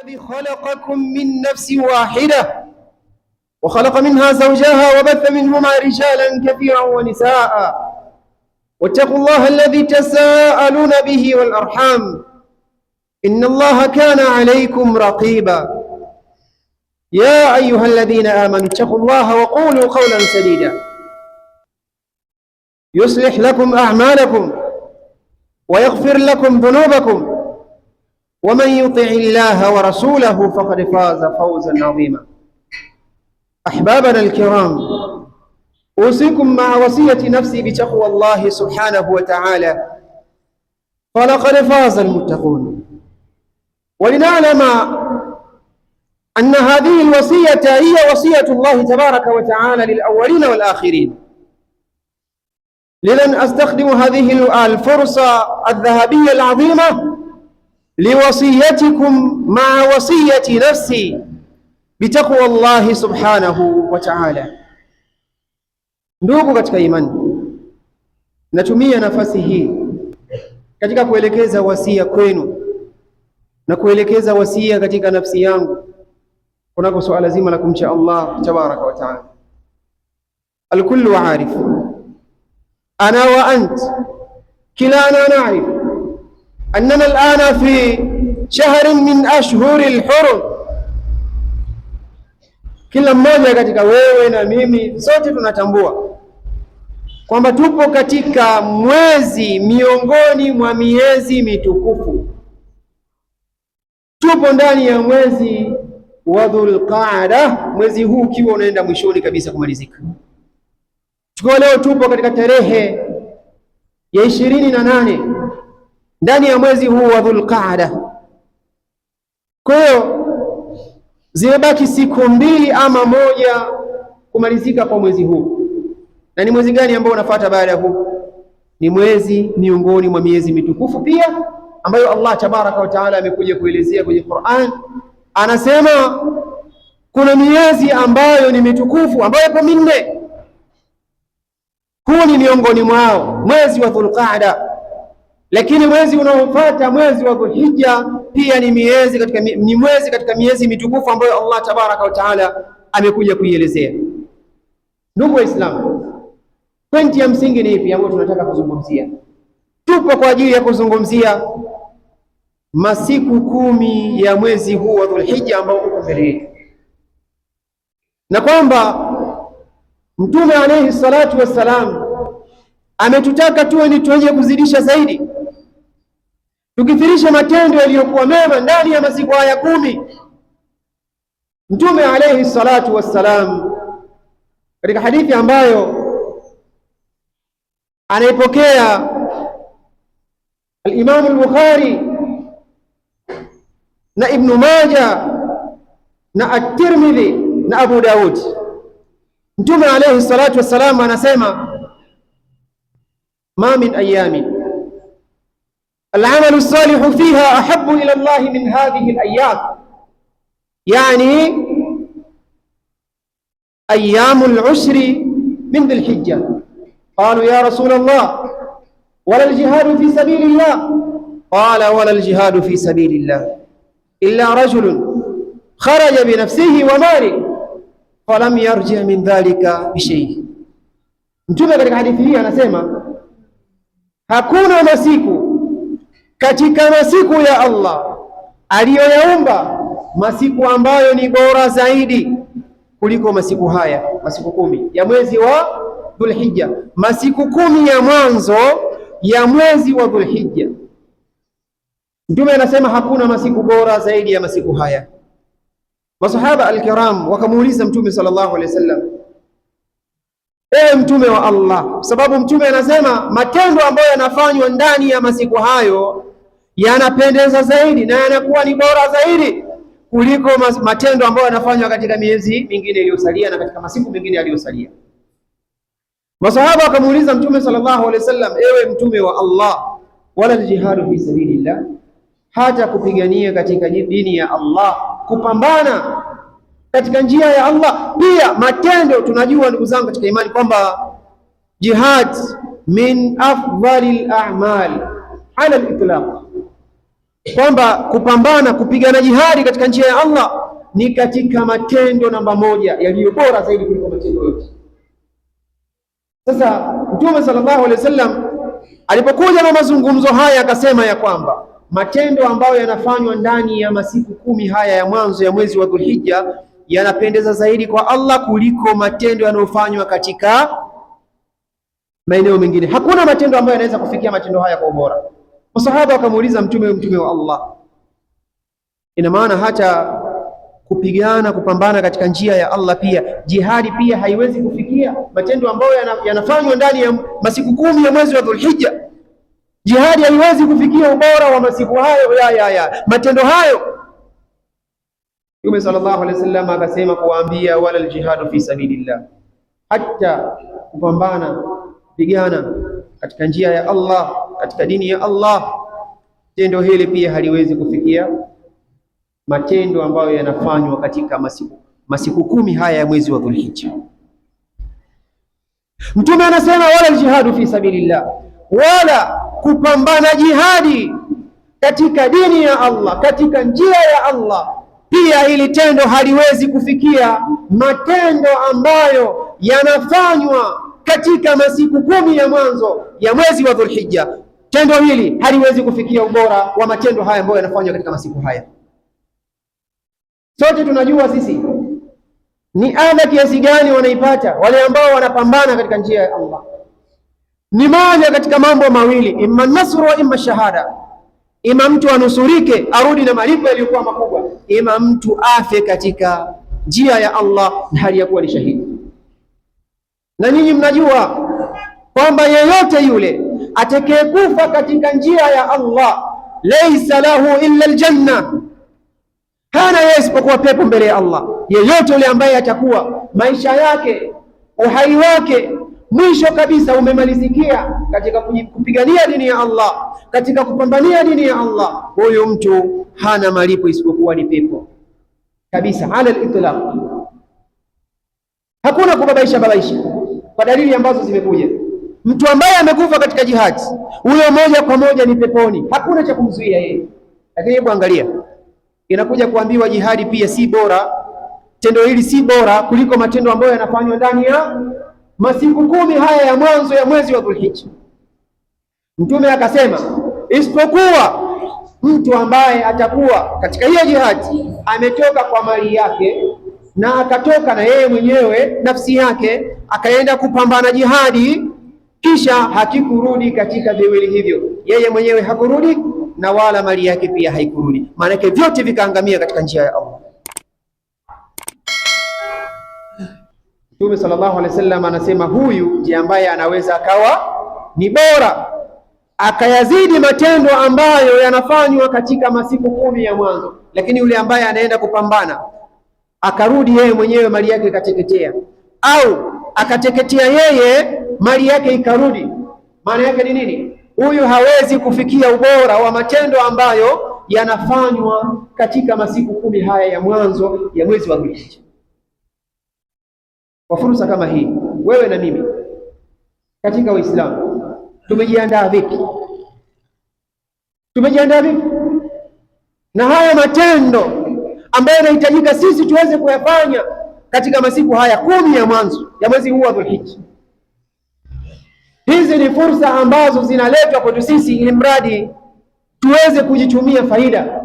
الذي خلقكم من نفس واحدة وخلق منها زوجها وبث منهما رجالا كثيرا ونساء واتقوا الله الذي تساءلون به والأرحام إن الله كان عليكم رقيبا. يا أيها الذين آمنوا اتقوا الله وقولوا قولا سديدا يصلح لكم أعمالكم ويغفر لكم ذنوبكم ومن يطع الله ورسوله فقد فاز فوزا عظيما. أحبابنا الكرام، أوصيكم مع وصية نفسي بتقوى الله سبحانه وتعالى، فلقد فاز المتقون. ولنعلم أن هذه الوصية هي وصية الله تبارك وتعالى للأولين والآخرين، لذا أستخدم هذه الفرصة الذهبية العظيمة لوصيتكم مع وصية نفسي بتقوى الله subhanahu wa ta'ala. Ndugu katika imani, natumia nafasi hii katika kuelekeza wasia kwenu na kuelekeza wasia katika nafsi yangu kunako suala zima la kumcha Allah tabaraka wa ta'ala. Alkullu aarif, ana wa ant kilana na'rif أننا الآن في شهر من أشهر الحرم. Kila mmoja katika wewe na mimi sote tunatambua kwamba tupo katika mwezi miongoni mwa miezi mitukufu. Tupo ndani ya mwezi wa Dhulqaada, mwezi huu ukiwa unaenda mwishoni kabisa kumalizika. Tukiwa leo tupo katika tarehe ya 28 ndani ya mwezi huu wa Dhulqaada. Kwa hiyo zimebaki siku mbili ama moja kumalizika kwa mwezi huu. Na ni mwezi gani ambao unafuata baada ya huu? Ni mwezi miongoni mwa miezi mitukufu pia ambayo Allah tabaraka wa taala amekuja kuelezea kwenye Qur'an. Anasema kuna miezi ambayo ni mitukufu ambayo ipo minne. Huu ni miongoni mwao, mwezi wa Dhulqaada. Lakini mwezi unaofuata, mwezi wa Dhulhijja, pia ni mwezi katika miezi mitukufu ambayo Allah tabaraka wa taala amekuja kuielezea. Ndugu Waislamu, pointi ya msingi ni ipi ambayo tunataka kuzungumzia? Tupo kwa ajili ya kuzungumzia masiku 10 ya mwezi huu wa Dhulhijja ambao uko mbele yetu, na kwamba Mtume alayhi salatu wassalam ametutaka tuwe ni tuenye kuzidisha zaidi, tukithirisha matendo yaliyokuwa mema ndani ya masiku haya 10. Mtume alayhi salatu wassalam katika hadithi ambayo anaipokea al-Imam al-Bukhari na Ibn Majah na at-Tirmidhi na Abu Daud, Mtume alayhi salatu wassalam anasema ما من أيام العمل الصالح فيها أحب إلى الله من هذه الأيام، يعني أيام العشر من ذي الحجة. قالوا يا رسول الله ولا الجهاد في سبيل الله؟ قال ولا الجهاد في سبيل الله إلا رجل خرج بنفسه وماله فلم يرجع من ذلك بشيء. Mtume katika hadithi hii anasema hakuna masiku katika masiku ya Allah aliyoyaumba masiku ambayo ni bora zaidi kuliko masiku haya, masiku 10 ya mwezi wa Dhulhijja, masiku 10 ya mwanzo ya mwezi wa Dhulhijja. Mtume anasema hakuna masiku bora zaidi ya masiku haya. Masahaba al-kiram wakamuuliza Mtume sallallahu alaihi wasallam, ewe Mtume wa Allah, sababu Mtume anasema matendo ambayo yanafanywa ndani ya masiku hayo yanapendeza zaidi na yanakuwa ni bora zaidi kuliko matendo ambayo yanafanywa katika miezi mingine iliyosalia na katika masiku mengine yaliyosalia. Masahaba wakamuuliza Mtume sallallahu alaihi wasallam, ewe Mtume wa Allah, wala jihadu fi sabilillah, hata kupigania katika dini ya Allah, kupambana katika njia ya Allah pia matendo? Tunajua ndugu zangu katika imani kwamba jihad min afdhalil a'mal ala al-itlaq, kwamba kupambana, kupigana jihadi katika njia ya Allah ni katika matendo namba moja yaliyo bora zaidi kuliko matendo yote. Sasa Mtume sallallahu alaihi wasallam alipokuja na mazungumzo haya akasema ya kwamba matendo ambayo yanafanywa ndani ya masiku 10 haya ya mwanzo ya mwezi wa Dhulhijja yanapendeza zaidi kwa Allah kuliko matendo yanayofanywa katika maeneo mengine. Hakuna matendo ambayo yanaweza kufikia matendo haya kwa ubora. Masahaba wakamuuliza Mtume wa Allah, ina maana hata kupigana, kupambana katika njia ya Allah pia, jihadi pia haiwezi kufikia matendo ambayo yanafanywa ndani ya masiku 10 ya mwezi wa Dhulhijja? Jihadi haiwezi kufikia ubora wa masiku hayo matendo hayo? Mtume sallallahu alaihi wasallam akasema kuwaambia, wala aljihadu fi sabilillah, hata kupambana, kupigana katika njia ya Allah, katika dini ya Allah, tendo hili pia haliwezi kufikia matendo ambayo yanafanywa katika masiku 10 haya ya mwezi wa Dhulhijja. Mtume anasema wala aljihadu fi sabilillah, wala kupambana jihadi katika dini ya Allah, katika njia ya Allah, pia hili tendo haliwezi kufikia matendo ambayo yanafanywa katika masiku 10 ya mwanzo ya mwezi wa Dhulhijja. Tendo hili haliwezi kufikia ubora wa matendo haya ambayo yanafanywa katika masiku haya. Sote tunajua sisi ni adha kiasi gani wanaipata wale ambao wanapambana katika njia ya Allah. Ni moja katika mambo mawili, imma nasru wa imma shahada. Ima mtu anusurike arudi na malipo yaliyokuwa makubwa, ima mtu afe katika njia ya Allah na hali ya kuwa ni shahidi. Na nyinyi mnajua kwamba yeyote yule atakayekufa katika njia ya Allah, laysa lahu illa aljanna, hana yeye isipokuwa pepo mbele ya Allah. Yeyote yule ambaye atakuwa maisha yake, uhai wake mwisho kabisa umemalizikia katika kupigania dini ya Allah, katika kupambania dini ya Allah, huyo mtu hana malipo isipokuwa ni pepo kabisa, ala al-itlaq. Hakuna kubabaisha kwa dalili ambazo zimekuja. Mtu ambaye amekufa katika jihad, huyo moja kwa moja ni peponi, hakuna cha kumzuia yeye. Lakini hebu angalia, inakuja kuambiwa jihadi pia si bora, tendo hili si bora kuliko matendo ambayo yanafanywa ndani ya masiku 10 haya ya mwanzo ya mwezi wa Dhulhijja. Mtume akasema isipokuwa mtu ambaye atakuwa katika hiyo jihadi ametoka kwa mali yake na akatoka na yeye mwenyewe nafsi yake akaenda kupambana jihadi, kisha hakikurudi katika viwili hivyo, yeye mwenyewe hakurudi na wala mali yake pia haikurudi, maana yake vyote vikaangamia katika njia ya Allah. Mtume sallallahu alaihi wasallam anasema huyu ndiye ambaye anaweza akawa ni bora akayazidi matendo ambayo yanafanywa katika masiku 10 ya mwanzo. Lakini yule ambaye anaenda kupambana akarudi yeye mwenyewe mali yake ikateketea, au akateketea yeye mali yake ikarudi, maana yake ni nini? Huyu hawezi kufikia ubora wa matendo ambayo yanafanywa katika masiku 10 haya ya mwanzo ya mwezi wa Dhulhijja. Kwa fursa kama hii, wewe na mimi katika Uislamu tumejiandaa vipi? Tumejiandaa vipi na haya matendo ambayo yanahitajika sisi tuweze kuyafanya katika masiku haya 10 ya mwanzo ya mwezi huu wa Dhulhijja? Hizi ni fursa ambazo zinaletwa kwetu sisi ili mradi tuweze kujichumia faida,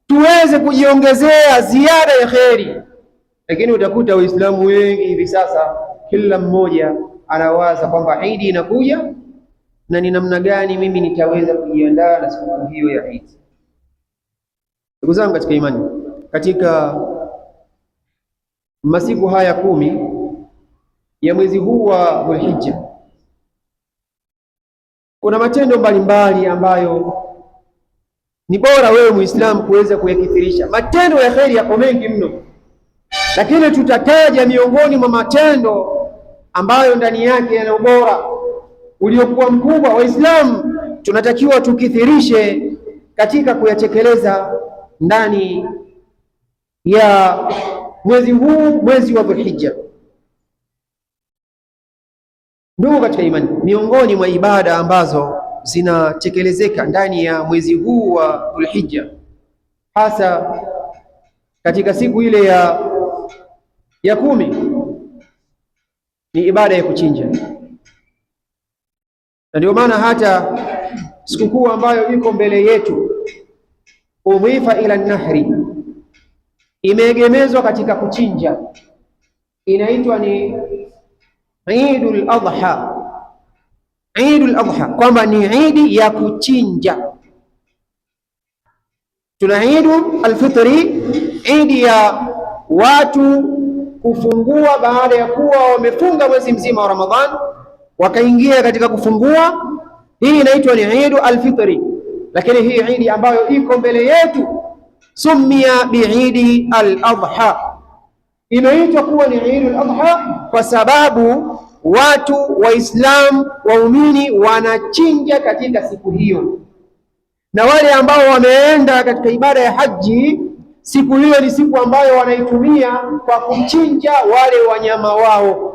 tuweze kujiongezea ziada ya kheri. Lakini utakuta Waislamu wengi hivi sasa kila mmoja anawaza kwamba Eid inakuja na ni namna gani mimi nitaweza kujiandaa na siku hiyo ya Eid. Ndugu zangu katika imani, katika masiku haya 10 ya mwezi huu wa Dhulhijja kuna matendo mbalimbali ambayo ni bora wewe Muislamu kuweza kuyakithirisha. Matendo ya kheri yako mengi mno, lakini tutataja miongoni mwa matendo ambayo ndani yake yana ubora uliokuwa mkubwa. Waislamu tunatakiwa tukithirishe katika kuyatekeleza ndani ya mwezi huu, mwezi wa Dhulhijja. Ndugu katika imani, miongoni mwa ibada ambazo zinatekelezeka ndani ya mwezi huu wa Dhulhijja, hasa katika siku ile ya 10 ni ibada ya kuchinja. Na ndio maana hata sikukuu ambayo iko mbele yetu, udhifa ila nahri, imeegemezwa katika kuchinja, inaitwa ni Eidul Adha. Eidul Adha, kwamba ni idi ya kuchinja. Tuna Eidul Alfitri, idi ya watu kufungua baada ya kuwa wamefunga mwezi mzima wa Ramadhan, wakaingia katika kufungua. Hii inaitwa ni Eidul Alfitri. Lakini hii idi ambayo iko mbele yetu sumia biidi al-adha, imeitwa kuwa ni Eidul Adha kwa sababu watu Waislamu waumini wanachinja katika siku hiyo, na wale ambao wameenda katika ibada ya haji, siku hiyo ni siku ambayo wanaitumia kwa kuchinja wale wanyama wao.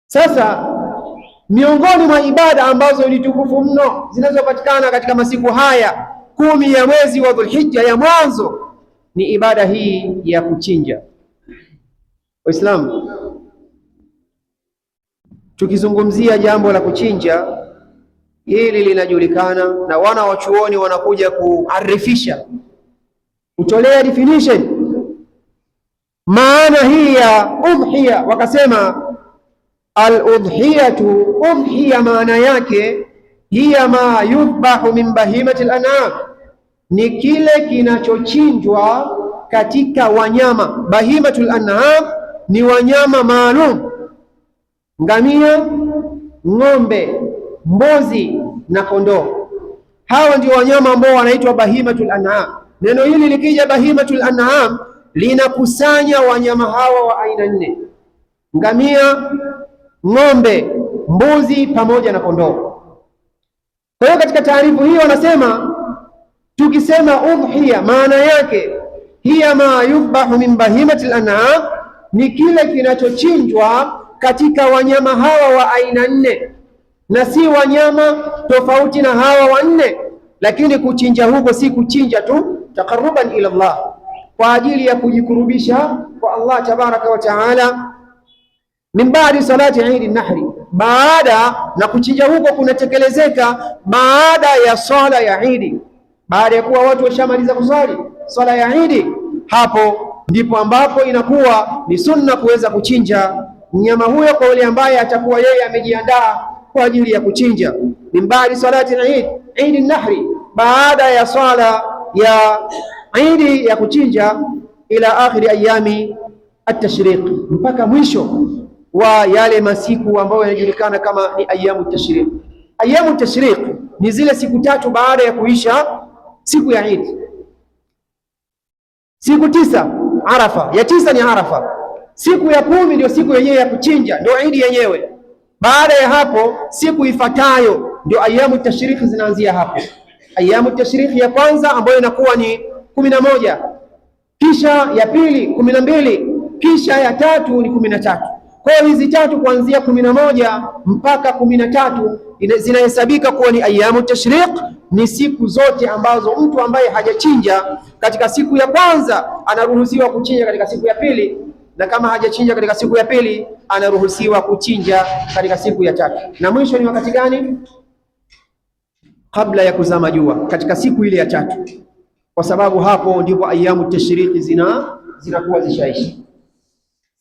Sasa miongoni mwa ibada ambazo ni tukufu mno zinazopatikana katika masiku haya 10 ya mwezi wa Dhulhijja ya mwanzo ni ibada hii ya kuchinja. Waislamu, tukizungumzia jambo la kuchinja, hili linajulikana na wana wa chuoni wanakuja kuarifisha, kutolea definition maana hii ya udhiya. Wakasema al-udhiyatu, udhiya maana yake hiya ma yudbahu min bahimati al-an'am, ni kile kinachochinjwa katika wanyama. Bahimatul an'am ni wanyama maalum: ngamia, ng'ombe, mbuzi na kondoo. Hawa ndio wanyama ambao wanaitwa bahimatul an'am. Neno hili likija bahimatul an'am linakusanya wanyama hawa wa aina 4: ngamia, ng'ombe, mbuzi pamoja na kondoo. Kwa hiyo katika taarifu hii wanasema, tukisema udhiya maana yake hiya ma yudbahu min bahimatil an'am, ni kile kinachochinjwa katika wanyama hawa wa aina 4, na si wanyama tofauti na hawa wa 4. Lakini kuchinja huko si kuchinja tu taqarruban ila Allah, kwa ajili ya kujikurubisha kwa Allah tabaraka wa taala. Min baadi salati Eid an-Nahri, baada na kuchinja huko kunatekelezeka baada ya swala ya Eid. Baada ya kuwa watu washamaliza kusali swala ya Eid, hapo ndipo ambapo inakuwa ni sunna kuweza kuchinja mnyama huyo kwa yule ambaye atakuwa yeye amejiandaa kwa ajili ya kuchinja. Min baadi salati Eid an-Nahri, baada ya swala ya Eid ya kuchinja, ila akhiri ayami at-tashriq, mpaka mwisho wa yale masiku ambayo yanajulikana kama ni ayamu tashriq. Ayamu tashriq ni zile siku 3 baada ya kuisha siku ya Eid. Siku 9 Arafa, ya 9 ni Arafa. Siku ya 10 ndio siku yenyewe ya kuchinja, ndio Eid yenyewe. Baada ya hapo siku ifuatayo ndio ayamu tashriq zinaanzia hapo. Ayamu tashriq ya kwanza ambayo inakuwa ni 11, kisha ya pili 12, kisha ya tatu ni 13. Kwa hiyo hizi 3 kuanzia 11 mpaka 13 zinahesabika kuwa ni ayamu tashriq. Ni siku zote ambazo mtu ambaye hajachinja katika siku ya kwanza anaruhusiwa kuchinja katika siku ya pili, na kama hajachinja katika siku ya pili anaruhusiwa kuchinja katika siku ya 3. Na mwisho ni wakati gani? Kabla ya kuzama jua, katika siku ile ya 3, kwa sababu hapo ndipo ayamu tashriq zinakuwa zishaishi.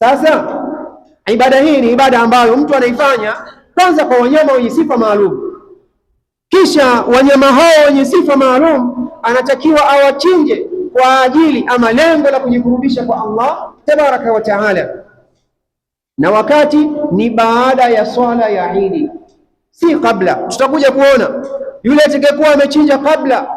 Sasa ibada hii ni ibada ambayo mtu anaifanya kwanza kwa wanyama wenye sifa maalum, kisha wanyama hao wenye sifa maalum anatakiwa awachinje kwa ajili ama lengo la kujikurubisha kwa Allah tabaraka wa taala, na wakati ni baada ya swala ya Eid, si kabla. Tutakuja kuona yule atakayekuwa amechinja kabla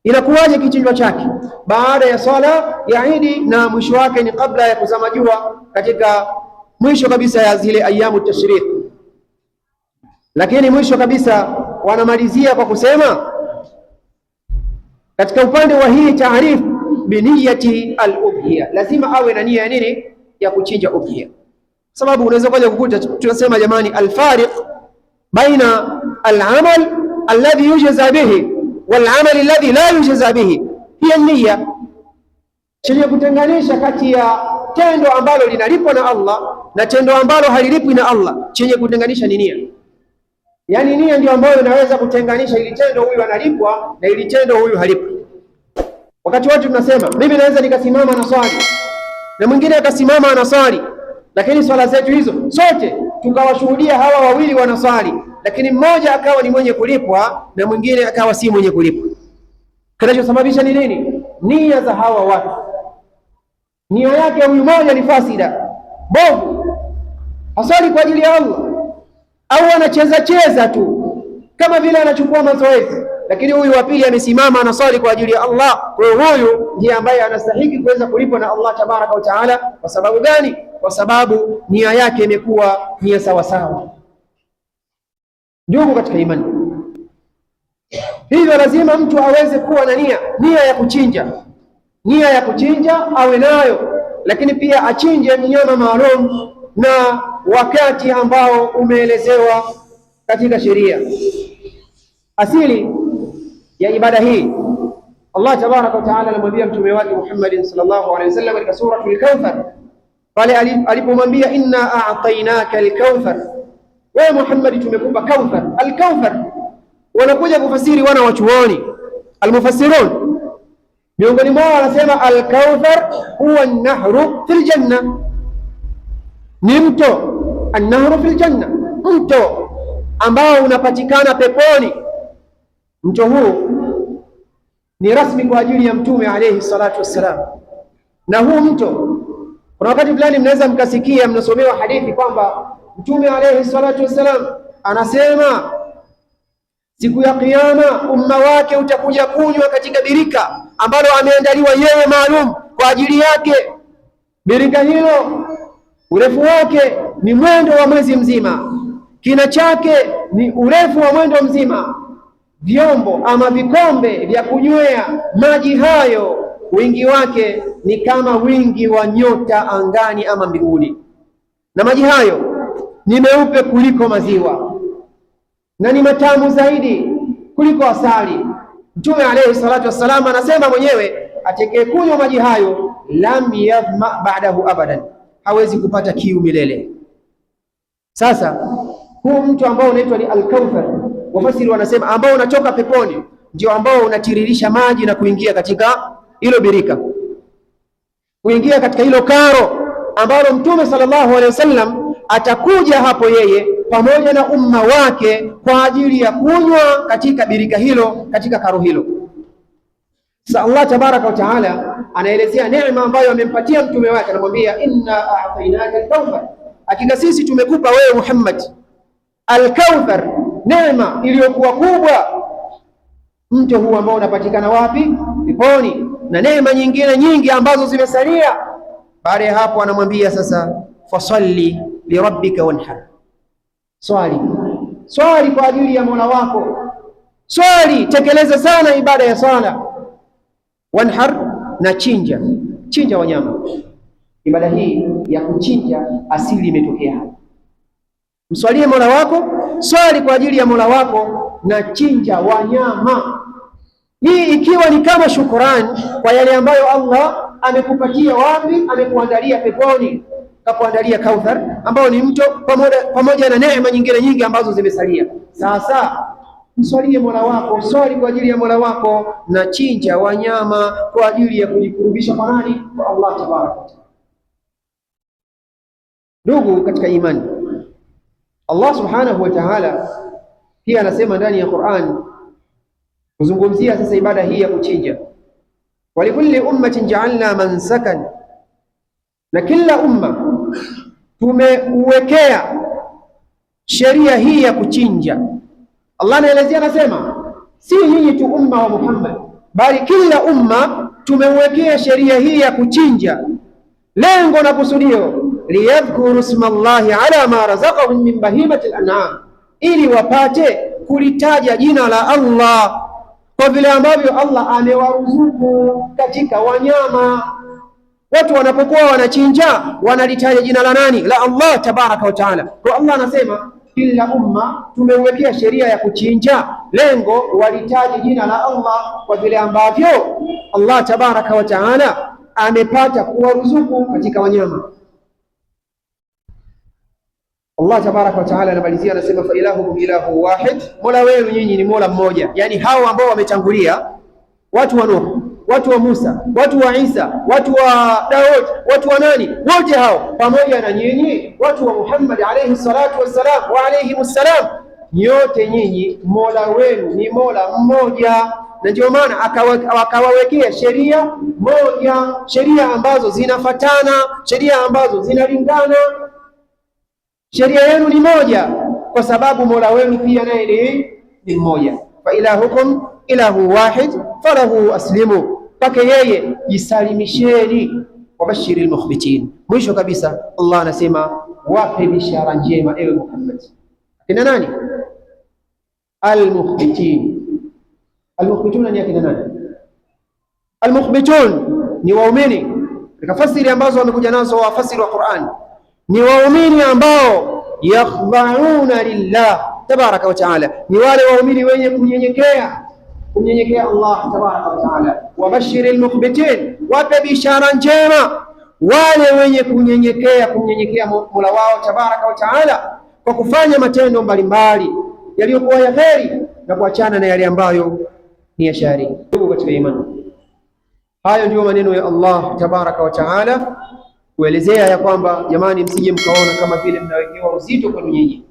inakuwaje kichinjwa chake baada ya swala ya Eid, na mwisho wake ni kabla ya kuzama jua, katika mwisho kabisa ya zile ayamu tashriq. Lakini mwisho kabisa wanamalizia kwa kusema katika upande wa hii taarif biniyati al-udhiya, lazima awe na nia ya nini? Ya kuchinja udhiya. Sababu unaweza kuja kukuta tunasema jamani, al-fariq baina al-amal alladhi yujza bihi wal-amal alladhi la yujza bihi, hiya nia, chenye kutenganisha kati ya tendo ambalo linalipwa na Allah na tendo ambalo halilipwi na Allah. Chenye kutenganisha ni nia. Yaani nia ndio ambayo inaweza kutenganisha ili tendo huyu analipwa na ili tendo huyu halipwi. Wakati wote tunasema mimi naweza nikasimama na swali na mwingine akasimama anaswali, lakini swala zetu hizo sote tukawashuhudia hawa wawili wanaswali, lakini mmoja akawa ni mwenye kulipwa na mwingine akawa si mwenye kulipwa. Kinachosababisha ni nini? Nia za hawa watu. Nia yake huyu mmoja ni fasida, bovu, haswali kwa ajili ya Allah, au anacheza cheza tu kama vile anachukua mazoezi, lakini huyu wa pili amesimama anaswali kwa ajili ya Allah. Kwa hiyo huyu ndiye ambaye anastahili kuweza kulipwa na Allah tabaraka wa taala. Kwa sababu gani? Kwa sababu nia yake imekuwa nia sawa sawa. Ndugu katika imani, hivyo lazima mtu aweze kuwa na nia ya kuchinja. Nia ya kuchinja awe nayo, lakini pia achinje mnyama maalum na wakati ambao umeelezewa katika sheria. Asili ya ibada hii Allah tabaraka wa taala anamwambia mtume wake Muhammad sallallahu alaihi wasallam katika suratul Kauthar, pale alipomwambia inna a'tainaka al-kauthar, wewe Muhammad tumekupa kauthar. Al-kauthar wanakuja kufasiri wana wa chuoni al-mufassirun, miongoni mwao wanasema al-kauthar huwa an-nahru fil janna, ni mto. An-nahru fil janna, mto ambao unapatikana peponi. Mto huu ni rasmi kwa ajili ya mtume alayhi salatu wassalam, na huu mto kuna wakati fulani mnaweza mkasikia mnasomewa hadithi kwamba mtume alayhi salatu wassalam anasema siku ya Kiyama umma wake utakuja kunywa katika birika ambalo ameandaliwa yeye maalum kwa ajili yake. Birika hilo urefu wake ni mwendo wa mwezi mzima, kina chake ni urefu wa mwendo mzima. Vyombo ama vikombe vya kunywea maji hayo wingi wake ni kama wingi wa nyota angani ama mbinguni, na maji hayo ni meupe kuliko maziwa na ni matamu zaidi kuliko asali. Mtume alayhi salatu wassalam anasema mwenyewe, atakayekunywa maji hayo lam yadhma ba'dahu abadan, hawezi kupata kiu milele. Sasa huu mtu ambao unaitwa ni al-Kauthar, wafasiri wanasema ambao unatoka peponi, ndio ambao unatiririsha maji na kuingia katika hilo birika, kuingia katika hilo karo ambalo mtume sallallahu alaihi wasallam atakuja hapo yeye pamoja na umma wake kwa ajili ya kunywa katika birika hilo, katika karo hilo. Sasa Allah tabaraka wa taala anaelezea neema ambayo amempatia mtume wake, anamwambia inna a'tainaka al-kauthar, hakika sisi tumekupa wewe Muhammad al-Kauthar, neema iliyokuwa kubwa. Mto huu ambao unapatikana wapi? Peponi, na neema nyingine nyingi ambazo zimesalia. Baada ya hapo anamwambia sasa, fasalli lirabbika wanhar, swali kwa ajili ya Mola wako, tekeleza sana ibada ya sala. Wanhar, na chinja wanyama. Ibada hii ya kuchinja asili imetokea hapa. Mswalie Mola wako, swali kwa ajili ya Mola wako na chinja wanyama. Hii ikiwa ni kama shukrani kwa yale ambayo Allah amekupatia. Wapi? Amekuandalia peponi, kakuandalia Kauthar ambao ni mto pamoja na neema nyingine nyingi ambazo zimesalia. Sasa mswalie Mola wako, swali kwa ajili ya Mola wako na chinja wanyama kwa ajili ya kujikurubisha kwa nani? Kwa Allah tabaraka wa taala. Ndugu katika imani, Allah subhanahu wa ta'ala pia anasema ndani ya Qur'an kuzungumzia sasa ibada hii ya kuchinja, walikulli ummatin ja'alna mansakan, na kila umma tumeuwekea sheria hii ya kuchinja. Allah anaelezea, anasema si nyinyi tu umma wa Muhammad, bali kila umma tumeuwekea sheria hii ya kuchinja. Lengo na kusudio, liyadhkuru ismallahi ala ma razaqahum min bahimati al-an'am, ili wapate kulitaja jina la Allah kwa vile ambavyo Allah amewaruzuku katika wanyama. Watu wanapokuwa wanachinja wanalitaja jina la nani? La Allah tabaraka wa taala. Kwa Allah anasema kila umma tumeuwekea sheria ya kuchinja, lengo walitaji jina la Allah kwa vile ambavyo Allah tabaraka wa taala amepata kuwaruzuku katika wanyama. Allah tabaraka wa taala anamalizia anasema, fa ilahukum ilahu wahid, mola wenu nyinyi ni mola mmoja. Yani hao ambao wametangulia, watu wa Nuh, watu wa Musa, watu wa Isa, watu wa Daud, watu wa nani, wote hao pamoja na nyinyi watu wa Muhammad alayhi salatu wassalam wa alayhimus salam, nyote nyinyi mola wenu ni mola mmoja. Na ndio maana akawawekea sheria moja, sheria ambazo zinafatana, sheria ambazo zinalingana. Sheria yenu ni moja kwa sababu mola wenu pia naye ni mmoja. Fa ilahukum ilahu wahid falahu aslimu, kwake yeye jisalimisheni. Wabashiril mukhbitin, mwisho kabisa Allah anasema wape bishara njema ewe Muhammad. Kina nani? Almukhbitin. Almukhbituna ni akina nani? Almukhbitun ni waumini. Katika fasiri ambazo wamekuja nazo wafasiri wa Qur'an, ni waumini ambao yakhda'una lillah tabaraka wa taala, ni wale waumini wenye kumnyenyekea Allah tabaraka wa taala. Wabashiril mukhbitin, wape bishara njema wale wenye kumnyenyekea Mola wao tabaraka wa taala kwa kufanya matendo mbalimbali yaliyokuwa ya kheri na kuachana na yale ambayo ni ya shari. Ndugu katika imani, hayo ndiyo maneno ya Allah tabaraka wa taala kuelezea ya kwamba jamani, msije mkaona kama vile mnawekewa uzito kwenu nyinyi,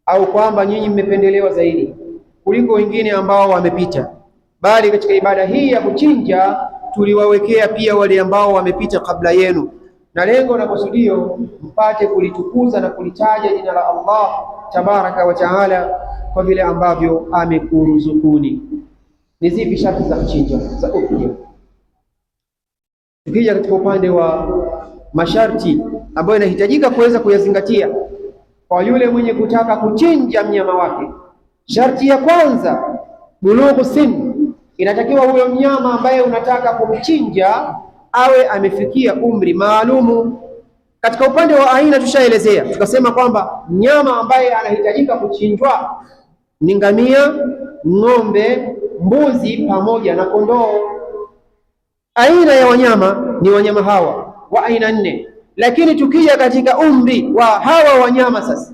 au kwamba nyinyi mmependelewa zaidi kuliko wengine ambao wamepita, bali katika ibada hii ya kuchinja tuliwawekea pia wale ambao wamepita kabla yenu, na lengo na kusudio mpate kulitukuza na kulitaja jina la Allah tabaraka wa taala kwa vile ambavyo amekuruzukuni. Ni zipi sharti za kuchinja za upya? Tukija katika upande wa masharti ambayo inahitajika kuweza kuyazingatia kwa yule mwenye kutaka kuchinja mnyama wake, sharti ya kwanza, bulughu sin, inatakiwa huyo mnyama ambaye unataka kumchinja awe amefikia umri maalumu. Katika upande wa aina tushaelezea, tukasema kwamba mnyama ambaye anahitajika kuchinjwa ni ngamia, ng'ombe, mbuzi pamoja na kondoo. Aina ya wanyama ni wanyama hawa wa aina nne. Lakini tukija katika umri wa hawa wanyama sasa,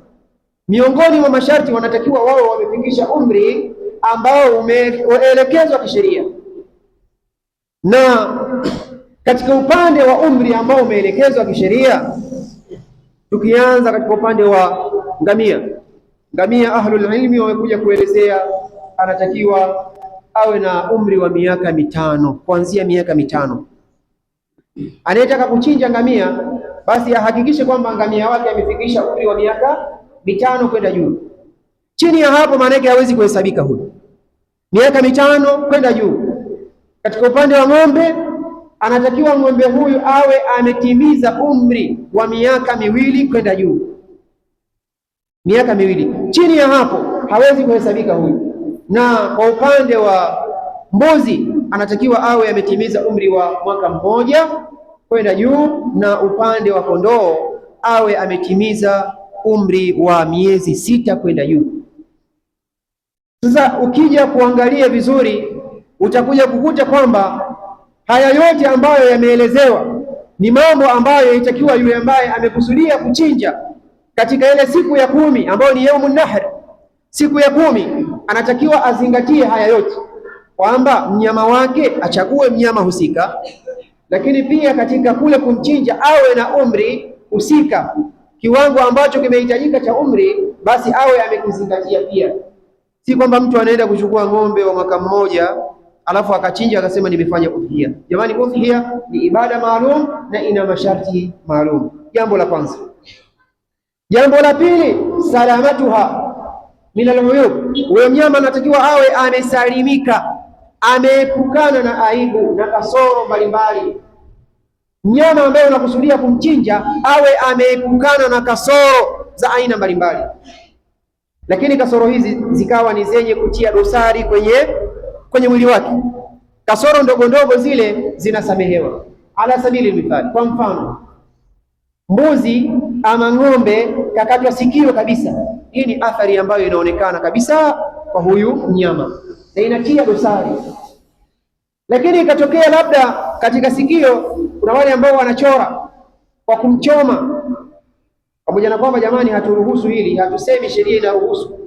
miongoni mwa masharti wanatakiwa wao wamefikisha umri ambao umeelekezwa kisheria. Na katika upande wa umri ambao umeelekezwa kisheria, tukianza katika upande wa ngamia, ahlul ilmi wamekuja kuelezea anatakiwa awe na umri wa miaka mitano, kuanzia miaka mitano. Anayetaka kuchinja ngamia basi ahakikishe kwamba ngamia wake amefikisha umri wa miaka mitano kwenda juu. Chini ya hapo maana yake hawezi kuhesabika huyo. Miaka mitano kwenda juu. Katika upande wa ng'ombe, anatakiwa ng'ombe huyu awe ametimiza umri wa miaka miwili kwenda juu. Miaka miwili. Chini ya hapo hawezi kuhesabika huyu. Na kwa upande wa mbuzi, anatakiwa awe ametimiza umri wa mwaka mmoja kwenda juu, na upande wa kondoo awe ametimiza umri wa miezi 6 kwenda juu. Sasa ukija kuangalia vizuri, utakuja kukuta kwamba haya yote ambayo yameelezewa ni mambo ambayo itakiwa yule ambaye amekusudia kuchinja katika ile siku ya 10 ambayo ni yaumun nahr, siku ya 10, anatakiwa azingatie haya yote, kwamba mnyama wake achague mnyama husika, lakini pia katika kule kumchinja awe na umri husika, kiwango ambacho kimehitajika cha umri basi awe amekizingatia pia. Si kwamba mtu anaenda kuchukua ng'ombe wa mwaka mmoja alafu akachinja akasema nimefanya udhiya. Jamani, udhiya ni ibada maalum na ina masharti maalum. Jambo la kwanza. Jambo la pili, salamatuha min al-uyub. Huyo mnyama anatakiwa awe amesalimika, ameepukana na aibu na kasoro mbalimbali. Mnyama ambaye unakusudia kumchinja awe ameepukana na kasoro za aina mbalimbali, lakini kasoro hizi zikawa ni zenye kutia dosari kwenye mwili wake. Kasoro ndogo ndogo zile zinasamehewa. Ala sabili mithali, kwa mfano mbuzi ama ng'ombe kakatwa sikio kabisa, Hii ni athari ambayo inaonekana kabisa kwa huyu mnyama na inatia dosari. Lakini ikatokea labda katika sikio kuna wale ambao wanachora kwa kumchoma, pamoja na kwamba jamani, haturuhusu hili, hatusemi sheria inaruhusu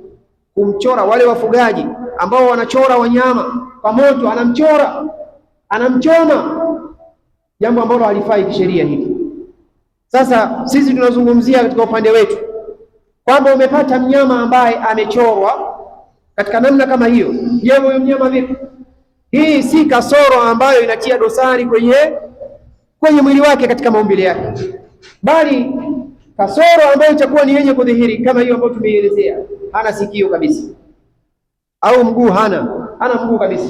kumchora. Wale wafugaji ambao wanachora wanyama kwa moto, anamchoma, jambo ambalo halifai kisheria hili. Sasa sisi tunazungumzia katika upande wetu kwamba umepata mnyama ambaye amechorwa katika namna kama hiyo. Je, huyo mnyama vipi? Hii si kasoro ambayo inatia dosari kwenye mwili wake katika maumbile yake, bali kasoro ambayo itakuwa ni yenye kudhihiri kama hiyo ambayo tumeielezea. Hana sikio kabisa, au mguu hana mguu kabisa,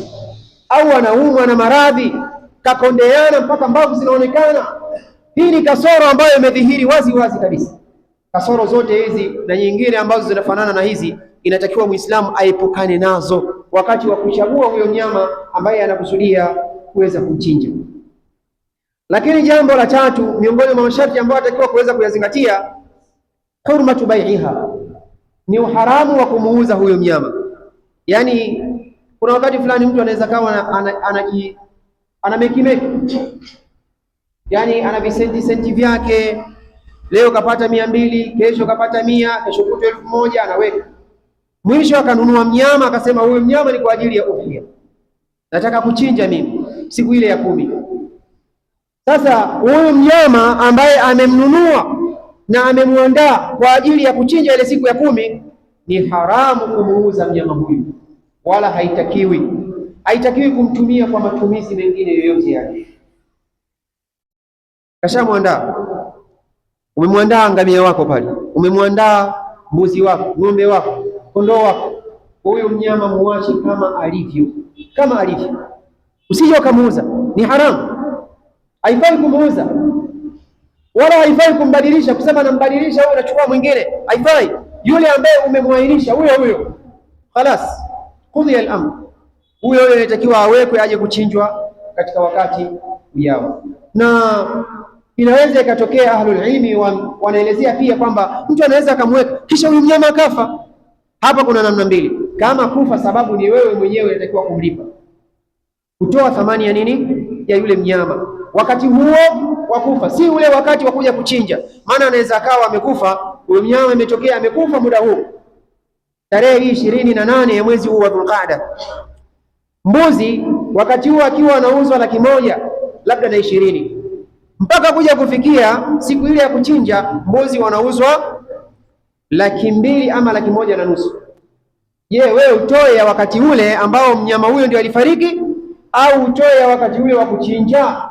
au anaumwa na maradhi, kakondeana mpaka mbavu zinaonekana. Hii ni kasoro ambayo imedhihiri wazi wazi kabisa. Kasoro zote hizi na nyingine ambazo zinafanana na hizi inatakiwa Muislamu aepukane nazo wakati wa kuchagua huyo mnyama ambaye anakusudia kuweza kumchinja. Lakini jambo la tatu miongoni mwa masharti ambayo atakiwa kuweza kuyazingatia, hurmatu bai'iha, ni uharamu wa kumuuza huyo mnyama. Yaani kuna wakati fulani mtu anaweza kawa ana meki, yaani ana visenti vyake, leo kapata 200, kesho kapata 100, kesho kutwa 1000, anaweka. Mwisho akanunua mnyama, akasema huyu mnyama ni kwa ajili ya udhiya, nataka kuchinja mimi siku ile ya 10. Sasa huyu mnyama ambaye amemnunua na amemwandaa kwa ajili ya kuchinja ile siku ya 10, ni haramu kumuuza mnyama huyu, wala haitakiwi kumtumia kwa matumizi mengine yoyote yale. Kashamwandaa, umemwandaa ngamia wako pale, umemwandaa mbuzi wako, ng'ombe wako, kondoo wako, huyu mnyama muache kama alivyo, usije ukamuuza. Ni haramu, haifai kumuuza wala haifai kumbadilisha, kusema nambadilisha huyo nachukua mwingine, haifai. Yule ambaye umemwahirisha huyo khalas, qudhiya al-amr, huyo inatakiwa awekwe aje kuchinjwa katika wakati ujao. Na inaweza ikatokea ahlul ilmi wanaelezea pia kwamba mtu anaweza akamweka kisha huyu mnyama akafa. Hapa kuna namna mbili. Kama kufa sababu ni wewe mwenyewe, inatakiwa kumlipa, kutoa thamani ya nini, ya yule mnyama wakati huo wa kufa, si ule wakati wa kuja kuchinja. Maana anaweza akawa amekufa, huyo mnyama imetokea amekufa muda huu, tarehe 28 ya mwezi huu wa Dhulqaada. Mbuzi wakati huo akiwa anauzwa 100,000 labda na 20, mpaka kuja kufikia siku ile ya kuchinja, mbuzi wanauzwa 200,000 ama 1,500,000. Je, wewe utoe ya wakati ule ambao mnyama huyo ndio alifariki, au utoe ya wakati ule wa kuchinja?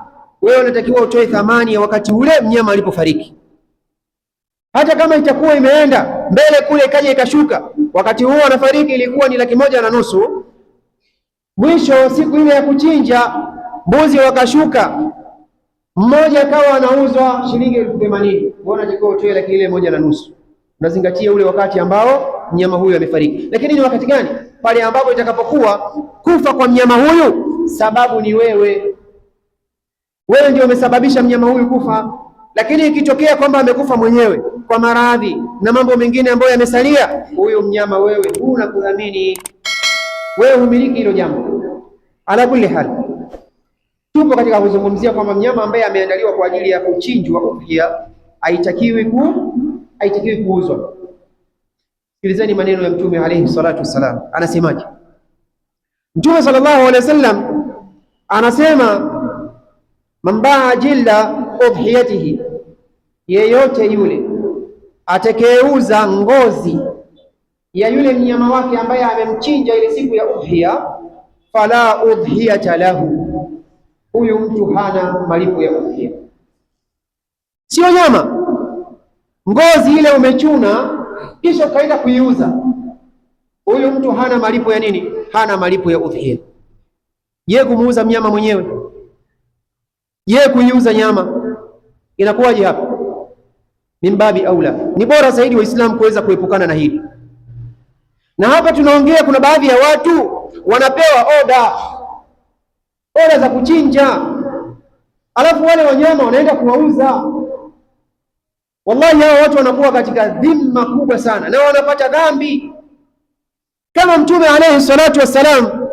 Wewe unatakiwa utoe thamani ya wakati ule mnyama alipofariki. Hata kama itakuwa imeenda mbele kule ikaja ikashuka, wakati huo anafariki ilikuwa ni 1,500,000, mwisho siku ile ya kuchinja mbuzi wakashuka, mmoja akawa anauzwa shilingi 80,000, mbona jiko utoe 1,500,000? Unazingatia ule wakati ambao mnyama huyu amefariki. Lakini ni wakati gani? Pale ambapo itakapokuwa kufa kwa mnyama huyu sababu ni wewe ndio umesababisha mnyama huyu kufa. Lakini ikitokea kwamba amekufa mwenyewe kwa maradhi na mambo mengine ambayo yamesalia, huyo mnyama wewe huna kudhamini, wewe humiliki hilo jambo. Ala kulli hal, tupo katika kuzungumzia kwamba mnyama ambaye ameandaliwa kwa ajili ya kuchinjwa udhiya haitakiwi kuuzwa. Sikilizeni maneno ya Mtume alayhi salatu wassalam, anasemaje? Mtume sallallahu alayhi wasallam anasema, man baa jilda udhiyatihi, yeyote yule atakayeuza ngozi ya yule mnyama wake ambaye amemchinja ile siku ya udhiya, fala udhiyata lahu, huyu mtu hana malipo ya udhiya. Sio nyama, ngozi ile umechuna kisha ukaenda kuiuza, huyu mtu hana malipo ya nini? Hana malipo ya udhiya. Je, kumuuza mnyama mwenyewe? Je, kuiuza nyama? Inakuwaje hapa? Mimbabi aula, ni bora zaidi Waislamu kuweza kuepukana na hili. Na hapa tunaongea, kuna baadhi ya watu wanapewa oda za kuchinja, alafu wale wanyama wanaenda kuwauza. Wallahi hao watu wanakuwa katika dhima kubwa sana na wanapata dhambi. Kama Mtume alayhi salatu wassalam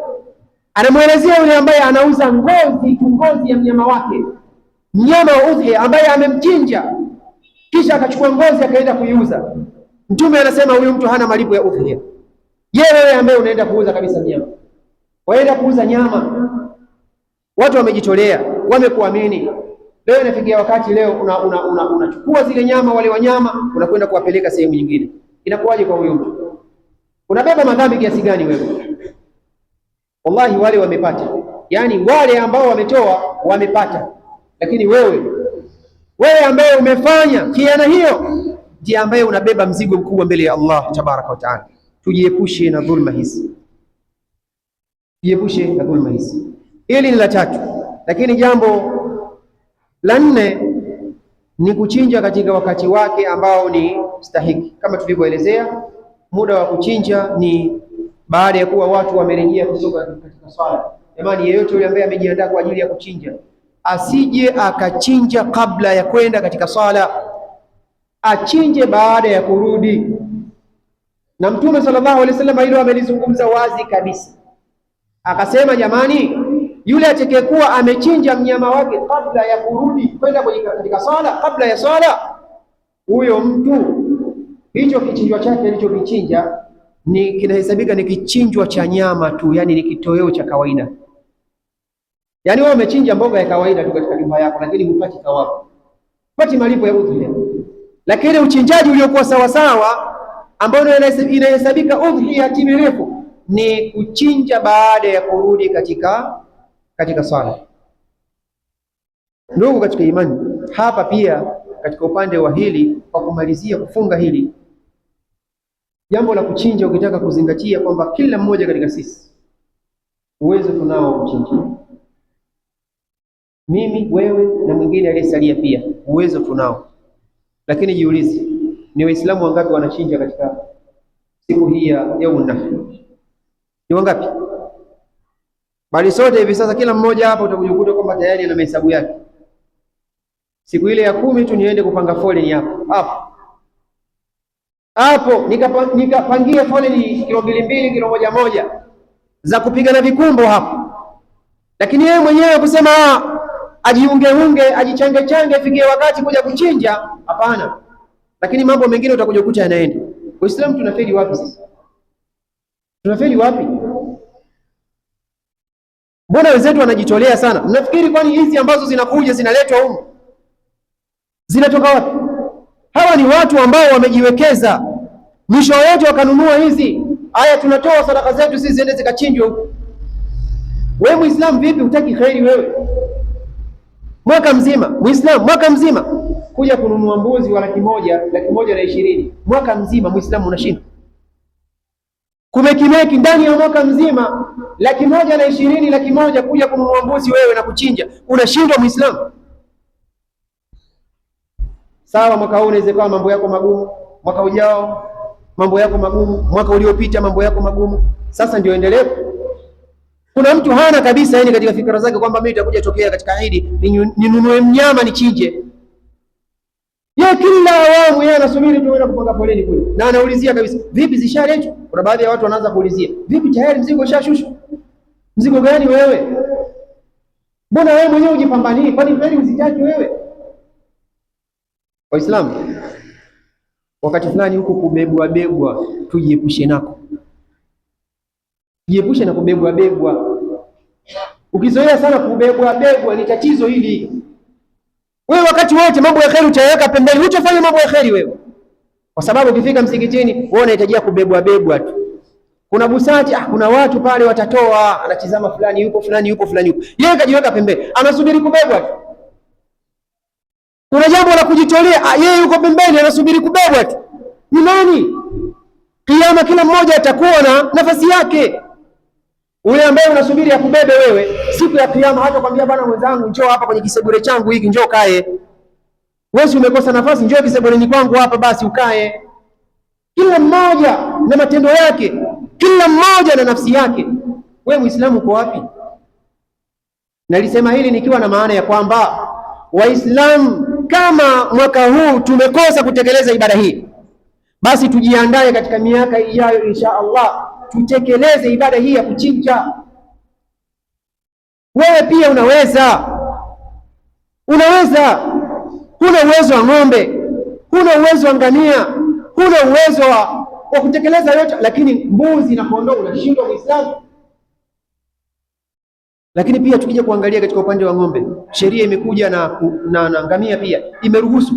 anamwelezea yule ambaye anauza ngozi ya mnyama wake, mnyama wa udhiya ambaye amemchinja kisha akachukua ngozi akaenda kuiuza. Mtume anasema huyu mtu hana malipo ya udhiya. Wewe ambaye unaenda kuuza kabisa mnyama, waenda kuuza nyama, watu wamejitolea, wamekuamini. Leo inafikia wakati leo unachukua zile nyama, wale wanyama unakwenda kuwapeleka sehemu nyingine. Inakuwaje kwa huyo mtu? Unabeba madhambi kiasi gani wewe? Wallahi wale wamepata, yani wale ambao wametoa wamepata, lakini wewe ambaye umefanya khiana hiyo ndiye ambaye unabeba mzigo mkubwa mbele ya Allah tabaraka wa taala. Tujiepushe na dhulma hizi, tujiepushe na dhulma hizi. Hili ni la tatu, lakini jambo la nne ni kuchinja katika wakati wake ambao ni stahiki. Kama tulivyoelezea, muda wa kuchinja ni baada ya kuwa watu wamerejea kutoka katika swala. Jamani, yeyote yule ambaye amejiandaa kwa ajili ya kuchinja asije akachinja kabla ya kwenda katika swala, achinje baada ya kurudi. Na Mtume sallallahu alaihi wasallam hilo amelizungumza wazi kabisa, akasema jamani, yule atakayekuwa amechinja mnyama wake kabla ya kurudi kwenda katika swala, kabla ya swala, huyo mtu hicho kichinjwa chake alichokichinja ni kinahesabika ni kichinjwa cha nyama tu, yani ni kitoweo cha kawaida. Yani wewe umechinja mboga ya kawaida tu katika nyumba yako, lakini hupati thawabu, hupati malipo ya udhiya. Lakini uchinjaji uliokuwa sawa sawa ambao inahesabika udhiya timilifu ni kuchinja baada ya kurudi katika swala. Ndugu katika imani, hapa pia katika upande wa hili, kwa kumalizia kufunga hili jambo la kuchinja, ukitaka kuzingatia kwamba kila mmoja katika sisi uwezo tunao kuchinja. Mimi, wewe na mwingine aliyesalia pia uwezo tunao, lakini jiulize, ni Waislamu wangapi wanachinja katika siku hii ya Yaumun Nahr? Ni wangapi? Bali sote hivi sasa kila mmoja hapa utakujukuta kwamba tayari ana mahesabu yake. Siku ile ya 10 tu niende kupanga foleni hapo nikapangia foleni kilo 2 kilo 1 za kupigana vikumbo hapo. Lakini yeye mwenyewe kusema ajiunge ajichange fikie wakati kuja kuchinja, hapana. Lakini mambo mengine utakuja kukuta yanaenda. Waislamu tunafeli wapi sisi? Tunafeli wapi? Mbona wenzetu wanajitolea sana? Mnafikiri kwani hizi ambazo zinakuja zinaletwa huko zinatoka wapi? Hawa ni watu ambao wamejiwekeza, mwisho wote wakanunua hizi. Haya, tunatoa sadaka zetu sisi ziende zikachinjwe huko. Wewe Muislamu vipi hutaki khairi wewe? Mwaka mzima Muislamu, mwaka mzima kuja kununua mbuzi wa 1,120,000 mwaka mzima Muislamu unashinda. Kumekimeki ndani ya mwaka mzima 120,000 1,000 kuja kununua mbuzi wewe na kuchinja, unashindwa Muislamu. Sawa, mwaka huu unaweza kuwa mambo yako magumu, mwaka ujao mambo yako magumu, mwaka uliopita mambo yako magumu. Sasa ndio endelevu. Kuna mtu hana kabisa yani katika fikra zake kwamba mimi nitakuja tokea katika Eid ninunue mnyama nichinje. Yeye kila awamu yeye anasubiri tu kwenda kupanga foleni kule. Na anaulizia kabisa, vipi zishaletwa? Kuna baadhi ya watu wanaanza kuulizia, vipi tayari mzigo ushashushwa? Mzigo gani wewe? Mbona wewe mwenyewe ujipambanie? Kwani kweli uzitaki wewe? Waislamu, wakati fulani huko kubebwa tujiepushe nako. Jiepushe na kubebwa. Ukizoea sana kubebwa ni tatizo hili. Wewe wakati wote mambo ya kheri utayaweka pembeni, hutafanya mambo ya kheri wewe. Kwa sababu ukifika msikitini wewe unahitajia kubebwa tu. Kuna busati, kuna watu pale watatoa, anatizama fulani yupo. Yeye kajiweka pembeni, anasubiri kubebwa tu. Kuna jambo la kujitolea, yeye yuko pembeni anasubiri kubebwa tu. Ni nani? Kiyama kila mmoja atakuwa na nafasi yake. Ule ambaye unasubiri akubebe wewe, siku ya kiyama hata kwambia bwana mwenzangu njoo hapa kwenye kisebure changu hiki njoo kae. Wewe umekosa nafasi, njoo kisebureni kwangu hapa basi ukae. Kila mmoja na matendo yake, kila mmoja na nafsi yake. Wewe Muislamu uko wapi? Nalisema hili nikiwa na maana ya kwamba Waislamu kama mwaka huu tumekosa kutekeleza ibada hii, basi tujiandae katika miaka ijayo insha Allah tutekeleze ibada hii ya kuchinja. Wewe pia unaweza. Huna uwezo wa ng'ombe, huna uwezo wa ngamia, huna uwezo wa kutekeleza yote, lakini mbuzi na kondoo unashindwa Muislamu. Lakini pia tukija kuangalia katika upande wa ng'ombe, sheria imekuja na ngamia pia imeruhusu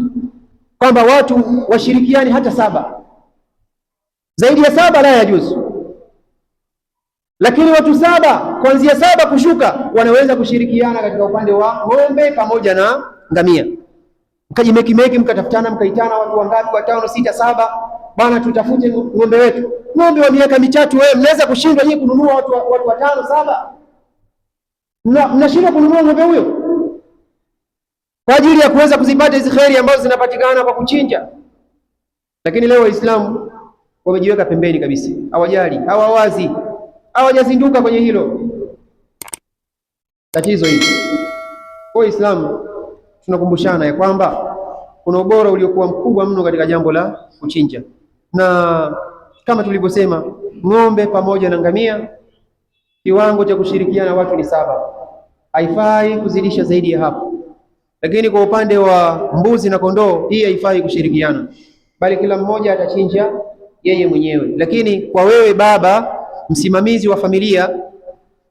kwamba watu washirikiani hata 7. Zaidi ya 7 la yajuzu. Lakini watu 7 kuanzia 7 kushuka wanaweza kushirikiana katika upande wa ng'ombe pamoja na ngamia. Mkajimeki mkatafutana, mkaitana watu wangapi, 5, 6, 7, bwana tutafute ng'ombe wetu. Ng'ombe wa miaka 3 wewe mnaweza kushindwa nyinyi kununua watu 5, 7? Mnashindwa kununua ng'ombe huyo kwa ajili ya kuweza kuzipata hizo khairi ambazo zinapatikana kwa kuchinja. Lakini leo Waislamu wamejiweka pembeni kabisa, hawajali, hawawazi, hawajazinduka kwenye hilo tatizo hili. Kwa Waislamu tunakumbushana ya kwamba kuna ubora uliokuwa mkubwa mno katika jambo la kuchinja, na kama tulivyosema, ng'ombe pamoja na ngamia kiwango cha kushirikiana watu ni 7, haifai kuzidisha zaidi ya hapo. Lakini kwa upande wa mbuzi na kondoo, hii haifai kushirikiana, bali kila mmoja atachinja yeye mwenyewe. Lakini kwa wewe baba, msimamizi wa familia,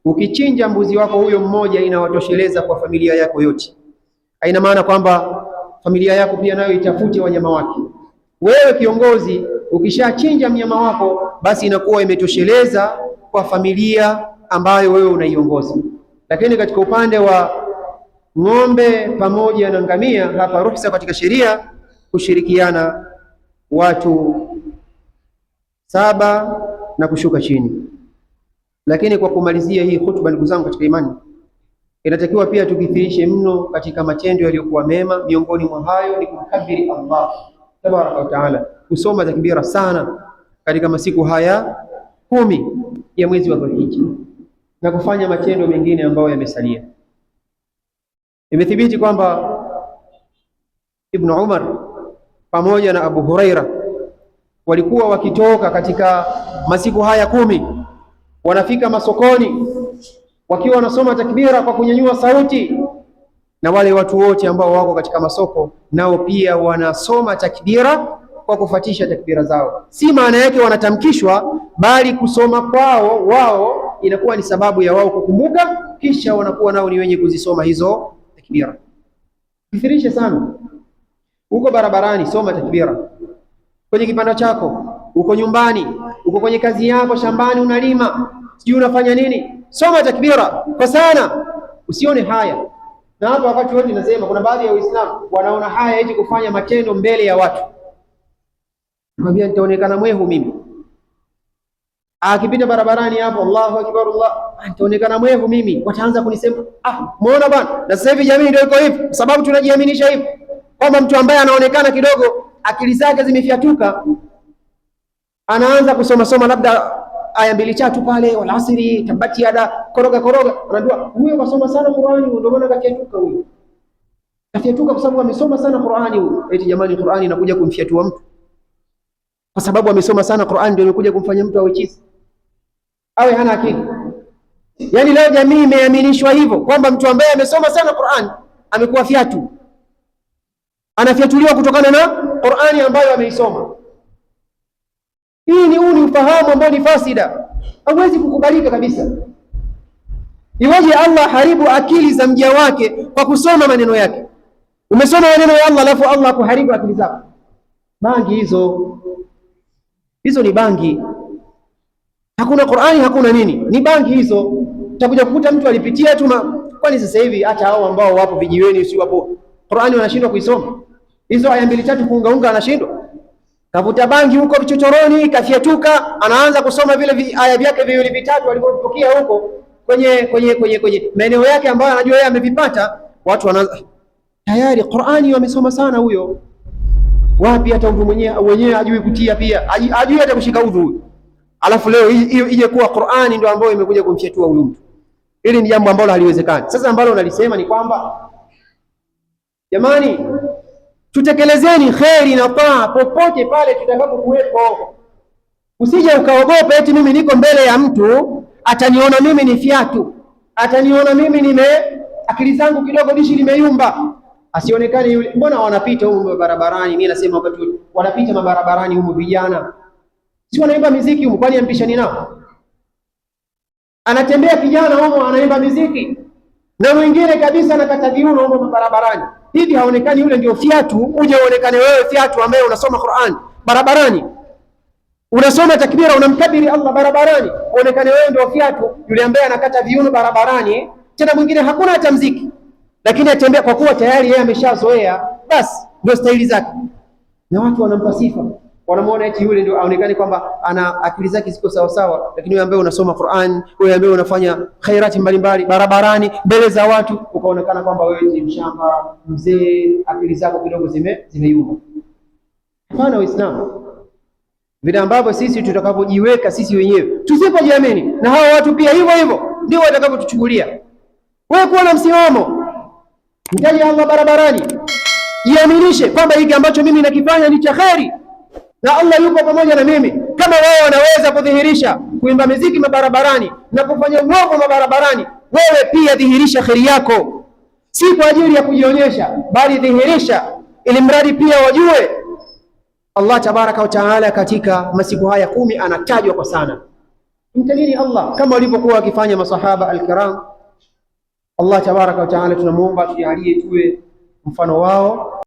ukichinja mbuzi wako huyo mmoja inawatosheleza kwa familia yako yote. Haina maana kwamba familia yako pia nayo itafute wanyama wake. Wewe kiongozi ukishachinja mnyama wako, basi inakuwa imetosheleza kwa familia ambayo wewe unaiongoza. Lakini katika upande wa ng'ombe pamoja na ngamia, hapa ruhusa katika sheria kushirikiana watu 7 na kushuka chini. Lakini kwa kumalizia hii hutuba, ndugu zangu katika imani, inatakiwa pia tukithirishe mno katika matendo yaliyokuwa mema. Miongoni mwa hayo ni kumkabiri Allah tabaraka wa taala, kusoma takbira sana katika masiku haya 10 ya mwezi wa Dhulhijja na kufanya matendo mengine ambayo yamesalia. Imethibiti kwamba Ibn Umar pamoja na Abu Huraira walikuwa wakitoka katika masiku haya 10, wanafika masokoni wakiwa wanasoma takbira kwa kunyanyua sauti, na wale watu wote ambao wako katika masoko nao pia wanasoma takbira kwa kufuatisha takbira zao. Si maana yake wanatamkishwa, bali kusoma kwao wao inakuwa ni sababu ya wao kukumbuka, kisha wanakuwa nao ni wenye kuzisoma hizo takbira. Kithirishe sana. Uko barabarani, soma takbira. Kwenye kipanda chako, uko nyumbani, uko kwenye kazi yako, shambani unalima, sijui unafanya nini, soma takbira kwa sana, usione haya. Na hapa wakati wote nasema kuna baadhi ya Waislamu wanaona haya eti kufanya matendo mbele ya watu. Mwambie nitaonekana mwehu mimi. Akipita barabarani hapo, Allahu akbar, Allah, nitaonekana mwehu mimi, wataanza kunisema muona bwana. Na sasa hivi jamii ndio iko hivi, kwa sababu tunajiaminisha hivi kwamba mtu ambaye anaonekana kidogo akili zake zimefyatuka, anaanza kusoma labda aya 2 3 pale, wal asri tabati yada, koroga, anajua huyo kasoma sana Qur'ani, ndio maana kafyatuka huyo. Kafyatuka kwa sababu amesoma sana Qur'ani huyo. Eti jamani, Qur'ani inakuja kumfyatua mtu kwa sababu amesoma sana Qur'ani, ndio imekuja kumfanya mtu awe chizi, awe hana akili. Yaani leo jamii imeaminishwa hivyo kwamba mtu ambaye amesoma sana Qur'ani amekuwa fyatu, anafyatuliwa kutokana na Qur'ani ambayo ameisoma. Hii ni ufahamu ambao ni fasida, hauwezi kukubalika kabisa. Iwaje Allah haribu akili za mja wake kwa kusoma maneno yake? Umesoma maneno ya Allah alafu Allah kuharibu akili zako. Bangi hizo ni bangi. Hakuna Qur'ani, hakuna nini, ni bangi hizo. Utakuja kukuta mtu alipitia tu. Kwani sasa hivi hata hao ambao wapo vijiweni, si wapo, Qur'ani wanashindwa kuisoma? Hizo aya 2 3 kuungaunga anashindwa. Kavuta bangi huko vichochoroni, kafyatuka, anaanza kusoma vile aya vyake 2 3 alivyopokea huko kwenye maeneo yake ambayo anajua yeye amevipata. Watu wanaanza tayari Qur'ani wamesoma sana huyo. Wapi hata udhu mwenyewe hajui kutia, pia hajui hata kushika udhu huyo. Alafu leo ije kuwa Qur'ani ndio ambayo imekuja kumfyatua huyu mtu. Hili ni jambo ambalo haliwezekani. Sasa ambalo nalisema ni kwamba jamani, tutekelezeni kheri na taa popote pale tutakapokuwepo. Usije ukaogopa eti mimi niko mbele ya mtu ataniona mimi ni fiatu, ataniona mimi akili zangu kidogo dishi limeyumba, asionekane yule. Mbona wanapita huko barabarani? Mimi nasema wakati wanapita mabarabarani huko vijana, si wanaimba muziki huko, kwani ampishani nao? Anatembea kijana huko anaimba muziki, na mwingine kabisa anakata viuno huko barabarani. Hivi haonekani yule ndio fiatu? Uje uonekane wewe fiatu ambaye unasoma Qur'an barabarani, unasoma takbira, unamkabiri Allah barabarani, uonekane wewe ndio fiatu. Yule ambaye anakata viuno barabarani, tena mwingine hakuna hata muziki, lakini atembea kwa kuwa tayari yeye ameshazoea, basi ndio staili zake, na watu wanampa sifa, wanamuona eti yule ndio aonekane kwamba ana akili zake ziko sawa sawa. Lakini wewe ambaye unasoma Qur'an, wewe ambaye unafanya khairati mbalimbali barabarani mbele za watu, ukaonekana kwamba wewe ni mshamba, mzee, akili zako kidogo zimeyumba. Hapana Waislamu, vile ambavyo sisi tutakapojiweka sisi wenyewe tusipojiamini, na hao watu pia hivyo hivyo ndio watakapotuchukulia. Wewe kuwa na msimamo, mtaje Allah barabarani, jiaminishe kwamba hiki ambacho mimi nakifanya ni cha kheri na Allah yuko pamoja na mimi. Kama wao wanaweza kudhihirisha kuimba muziki mabarabarani na kufanya uovu mabarabarani, wewe pia dhihirisha kheri yako, si kwa ajili ya kujionyesha, bali dhihirisha ili mradi pia wajue Allah tabaraka wa taala katika masiku haya 10 anatajwa kwa sana. Mtajeni Allah kama walivyokuwa wakifanya masahaba al-kiram. Allah tabaraka wa taala tunamuomba tujalie tuwe mfano wao